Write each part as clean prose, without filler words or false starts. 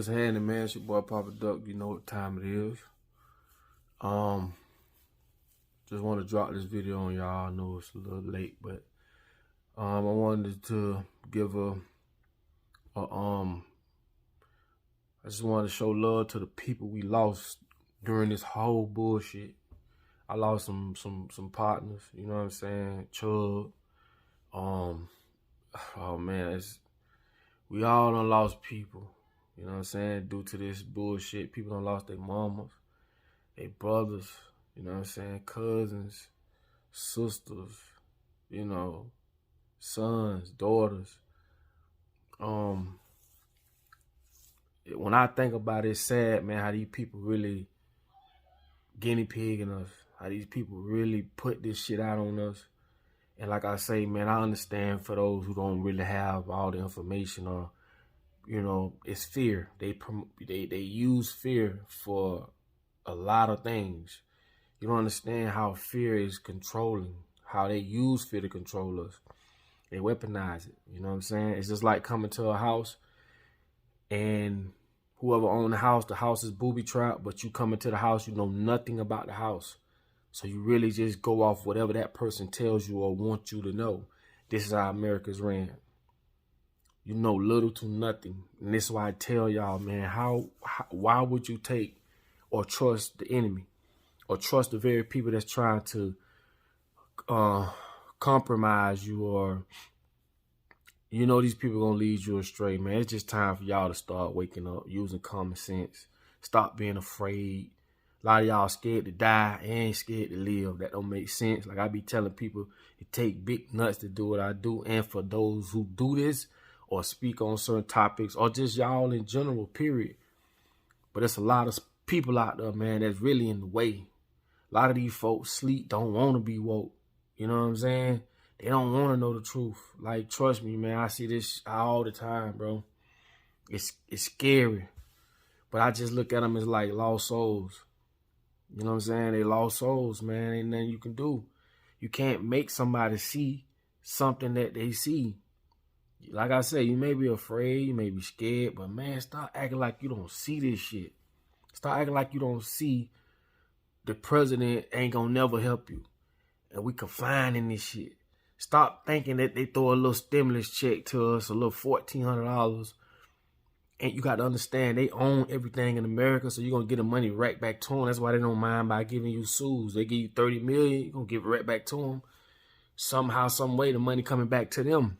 What's happening, man? It's your boy Papa Duck. You know what time it is. Just want to drop this video on y'all. I know it's a little late, but I wanted to give I just wanted to show love to the people we lost during this whole bullshit. I lost some partners, you know what I'm saying? Chug. Oh man, we all done lost people. You know what I'm saying? Due to this bullshit, people done lost their mamas, their brothers, you know what I'm saying? Cousins, sisters, you know, sons, daughters. When I think about it, it's sad, man, how these people really guinea pigging us, how these people really put this shit out on us. And like I say, man, I understand for those who don't really have all the information, or you know, it's fear. They use fear for a lot of things. You don't understand how fear is controlling, how they use fear to control us. They weaponize it. You know what I'm saying? It's just like coming to a house and whoever owned the house is booby trapped, but you come into the house, you know nothing about the house. So you really just go off whatever that person tells you or wants you to know. This is how America's ran. You know little to nothing. And this is why I tell y'all, man, why would you take or trust the enemy or trust the very people that's trying to compromise you, or you know these people gonna lead you astray, man. It's just time for y'all to start waking up, using common sense. Stop being afraid. A lot of y'all scared to die and scared to live. That don't make sense. Like I be telling people, it take big nuts to do what I do. And for those who do this or speak on certain topics, or just y'all in general, period. But there's a lot of people out there, man, that's really in the way. A lot of these folks sleep, don't want to be woke. You know what I'm saying? They don't want to know the truth. Like, trust me, man, I see this all the time, bro. It's scary. But I just look at them as like lost souls. You know what I'm saying? They lost souls, man. Ain't nothing you can do. You can't make somebody see something that they see. Like I say, you may be afraid, you may be scared, but man, stop acting like you don't see this shit. Stop acting like you don't see the president ain't gonna never help you. And we confined in this shit. Stop thinking that they throw a little stimulus check to us, a little $1,400. And you got to understand, they own everything in America, so you're going to get the money right back to them. That's why they don't mind by giving you sues. They give you $30 million, you're going to give it right back to them. Somehow, some way, the money coming back to them.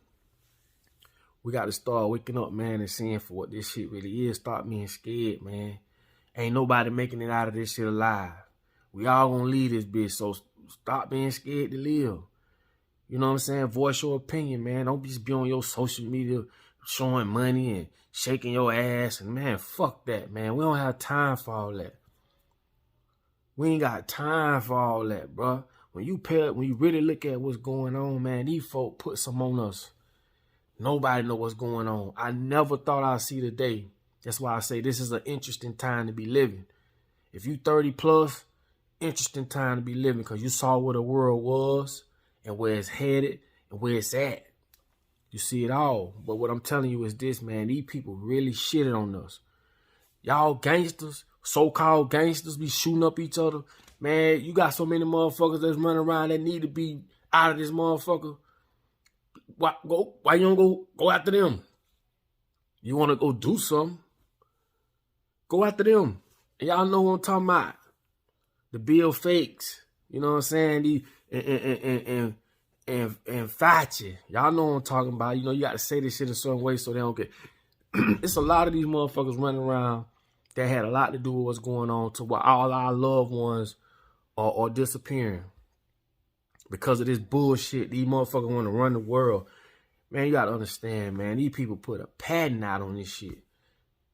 We got to start waking up, man, and seeing for what this shit really is. Stop being scared, man. Ain't nobody making it out of this shit alive. We all going to leave this bitch, so stop being scared to live. You know what I'm saying? Voice your opinion, man. Don't just be on your social media showing money and shaking your ass. And, man, fuck that, man. We don't have time for all that. We ain't got time for all that, bro. When you really look at what's going on, man, these folk put some on us. Nobody know what's going on. I never thought I'd see the day. That's why I say this is an interesting time to be living. If you 30 plus, interesting time to be living, because you saw where the world was and where it's headed and where it's at. You see it all. But what I'm telling you is this, man. These people really shitted on us. Y'all gangsters, so-called gangsters, be shooting up each other. Man, you got so many motherfuckers that's running around that need to be out of this motherfucker. Why you don't go after them? You want to go do something? Go after them. And y'all know what I'm talking about. The bill fakes. You know what I'm saying? And Fauci. Y'all know what I'm talking about. You know, you got to say this shit a certain way so they don't get... It's a lot of these motherfuckers running around that had a lot to do with what's going on, to why all our loved ones are disappearing. Because of this bullshit, these motherfuckers want to run the world. Man, you got to understand, man. These people put a patent out on this shit.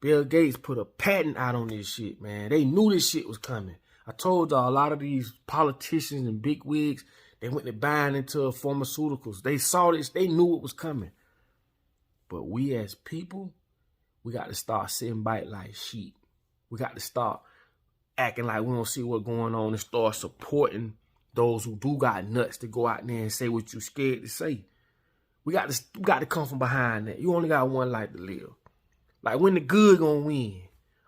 Bill Gates put a patent out on this shit, man. They knew this shit was coming. I told y'all, a lot of these politicians and big wigs, they went to buying into pharmaceuticals. They saw this. They knew it was coming. But we as people, we got to start sitting back like sheep. We got to start acting like we don't see what's going on and start supporting those who do got nuts to go out there and say what you scared to say. We got to come from behind that. You only got one life to live. Like, when the good gonna win?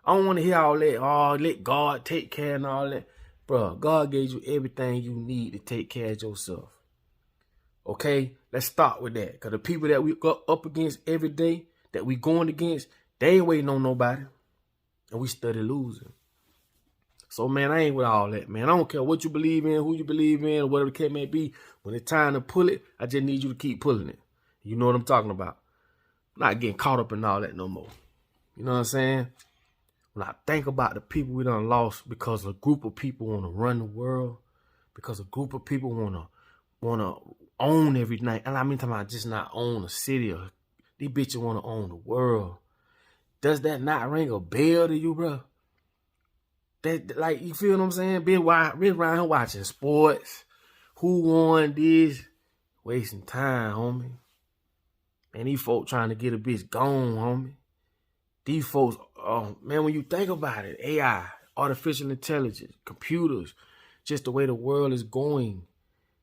I don't want to hear all that, oh, let God take care and all that. Bro, God gave you everything you need to take care of yourself. Okay? Let's start with that. Because the people that we go up against every day, that we going against, they ain't waiting on nobody. And we study losing. So, man, I ain't with all that, man. I don't care what you believe in, who you believe in, or whatever the case may be. When it's time to pull it, I just need you to keep pulling it. You know what I'm talking about. I'm not getting caught up in all that no more. You know what I'm saying? When I think about the people we done lost because a group of people want to run the world, because a group of people want to own everything. And I mean, talking about just not own a city. Or these bitches want to own the world. Does that not ring a bell to you, bro? That, like, you feel what I'm saying? Been around here watching sports. Who won this? Wasting time, homie. And these folks trying to get a bitch gone, homie. These folks, oh, man, when you think about it, AI, artificial intelligence, computers, just the way the world is going,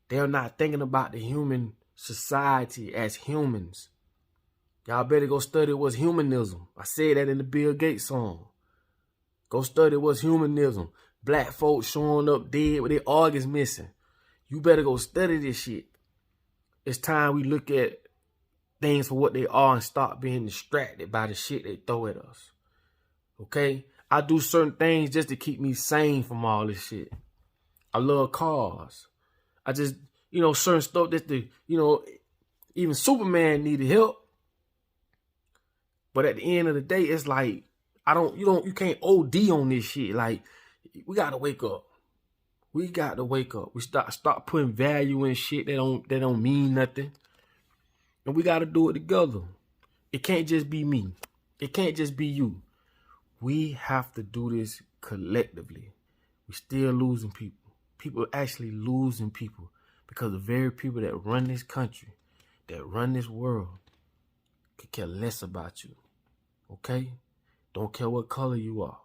they're not thinking about the human society as humans. Y'all better go study what's humanism. I said that in the Bill Gates song. Go study what's humanism. Black folks showing up dead with their organs missing. You better go study this shit. It's time we look at things for what they are and stop being distracted by the shit they throw at us. Okay? I do certain things just to keep me sane from all this shit. I love cars. I just, certain stuff that even Superman needed help. But at the end of the day, it's like, you can't OD on this shit. Like, we gotta wake up. We got to wake up. We start putting value in shit that don't mean nothing. And we got to do it together. It can't just be me. It can't just be you. We have to do this collectively. We're still losing people. People are actually losing people because the very people that run this country, that run this world, could care less about you. Okay? Don't care what color you are.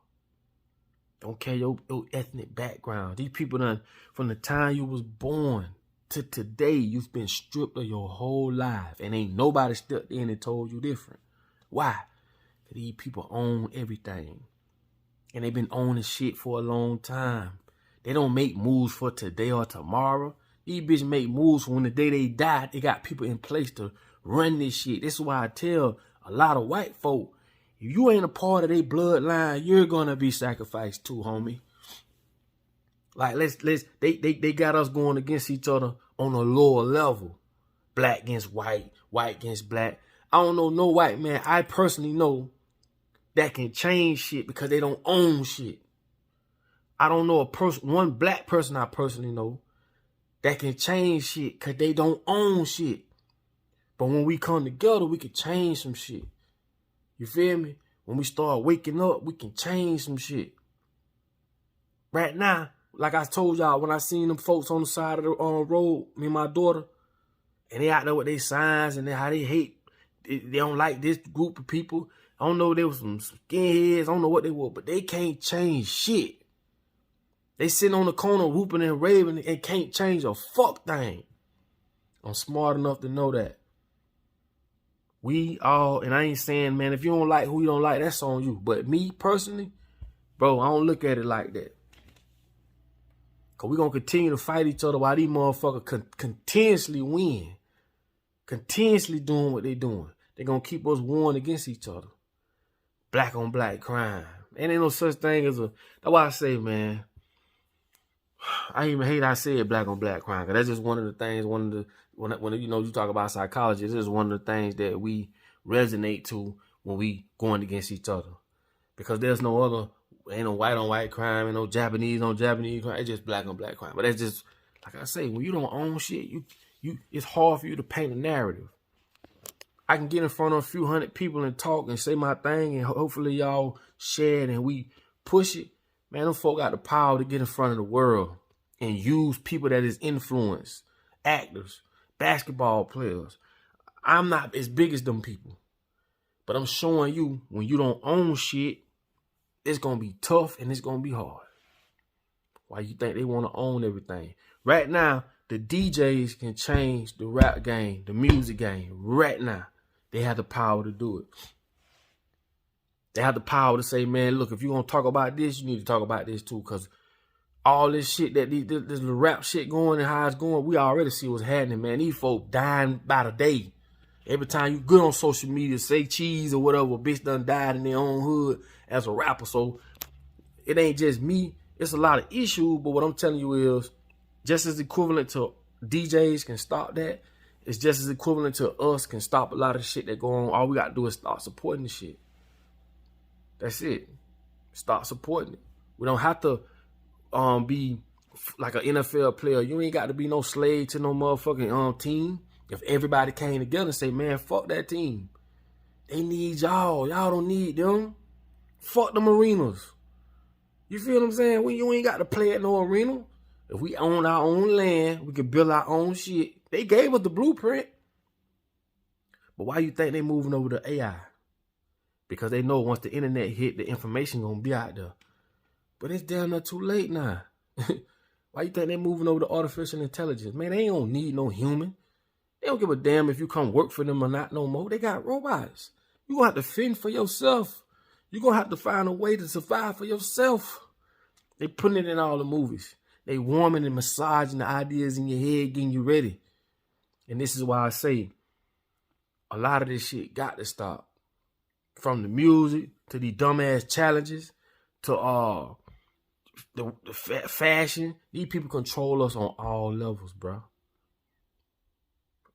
Don't care your ethnic background. These people done, from the time you was born to today, you've been stripped of your whole life. And ain't nobody stepped in and told you different. Why? Because these people own everything. And they've been owning shit for a long time. They don't make moves for today or tomorrow. These bitches make moves for when the day they die. They got people in place to run this shit. This is why I tell a lot of white folk, if you ain't a part of their bloodline, you're gonna be sacrificed too, homie. Like, they got us going against each other on a lower level. Black against white, white against black. I don't know no white man I personally know that can change shit because they don't own shit. I don't know one black person I personally know that can change shit because they don't own shit. But when we come together, we can change some shit. You feel me? When we start waking up, we can change some shit. Right now, like I told y'all, when I seen them folks on the side of the road, me and my daughter, and they out there with their signs and how they hate, they don't like this group of people. I don't know, they was some skinheads, I don't know what they were, but they can't change shit. They sitting on the corner whooping and raving and can't change a fuck thing. I'm smart enough to know that. We all, and I ain't saying, man, if you don't like who you don't like, that's on you. But me personally, bro, I don't look at it like that. Because we're going to continue to fight each other while these motherfuckers continuously win. Continuously doing what they doing. They're going to keep us warring against each other. Black on black crime. Ain't no such thing as that's why I say, man, I even hate I said black on black crime. Because that's just one of the things, when you talk about psychology, this is one of the things that we resonate to when we going against each other. Because there's no other, ain't no white on white crime, ain't no Japanese on Japanese crime. It's just black on black crime. But that's just, like I say, when you don't own shit, it's hard for you to paint a narrative. I can get in front of a few hundred people and talk and say my thing, and hopefully y'all share it and we push it. Man, them folk got the power to get in front of the world and use people that is influenced, actors, basketball players. I'm not as big as them people, but I'm showing you, when you don't own shit, it's going to be tough and it's going to be hard. Why you think they want to own everything? Right now, the DJs can change the rap game, the music game. Right now, they have the power to do it. They have the power to say, man, look, if you're going to talk about this, you need to talk about this too. Because all this shit, this little rap shit going and how it's going, we already see what's happening, man. These folk dying by the day. Every time you good on social media, say cheese or whatever, a bitch done died in their own hood as a rapper. So it ain't just me. It's a lot of issues, but what I'm telling you is just as equivalent to DJs can stop that, it's just as equivalent to us can stop a lot of shit that go on. All we got to do is start supporting the shit. That's it. Start supporting it. We don't have to be like an NFL player. You ain't got to be no slave to no motherfucking team. If everybody came together and say, man, fuck that team. They need y'all. Y'all don't need them. Fuck them arenas. You feel what I'm saying? You ain't got to play at no arena. If we own our own land, we can build our own shit. They gave us the blueprint. But why you think they moving over to AI? Because they know once the internet hit, the information gonna be out there. But it's damn near too late now. Why you think they moving over to artificial intelligence? Man, they don't need no human. They don't give a damn if you come work for them or not no more. They got robots. You gonna have to fend for yourself. You gonna have to find a way to survive for yourself. They putting it in all the movies. They warming and massaging the ideas in your head, getting you ready. And this is why I say a lot of this shit got to stop. From the music to these dumbass challenges to the fashion. These people control us on all levels, bro.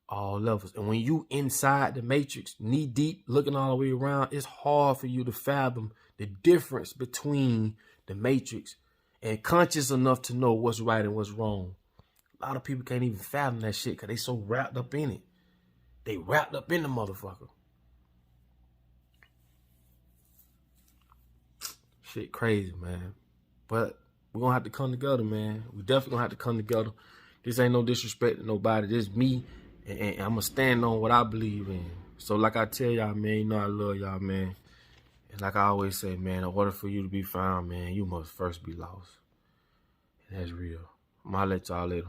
All levels. And when you inside the matrix, knee deep, looking all the way around, it's hard for you to fathom the difference between the matrix and conscious enough to know what's right and what's wrong. A lot of people can't even fathom that shit because they so wrapped up in it. They wrapped up in the motherfucker. Shit crazy, man. But we're going to have to come together, man. We definitely going to have to come together. This ain't no disrespect to nobody. This is me. And I'm going to stand on what I believe in. So like I tell y'all, man, you know I love y'all, man. And like I always say, man, in order for you to be found, man, you must first be lost. And that's real. I'm going to let y'all later.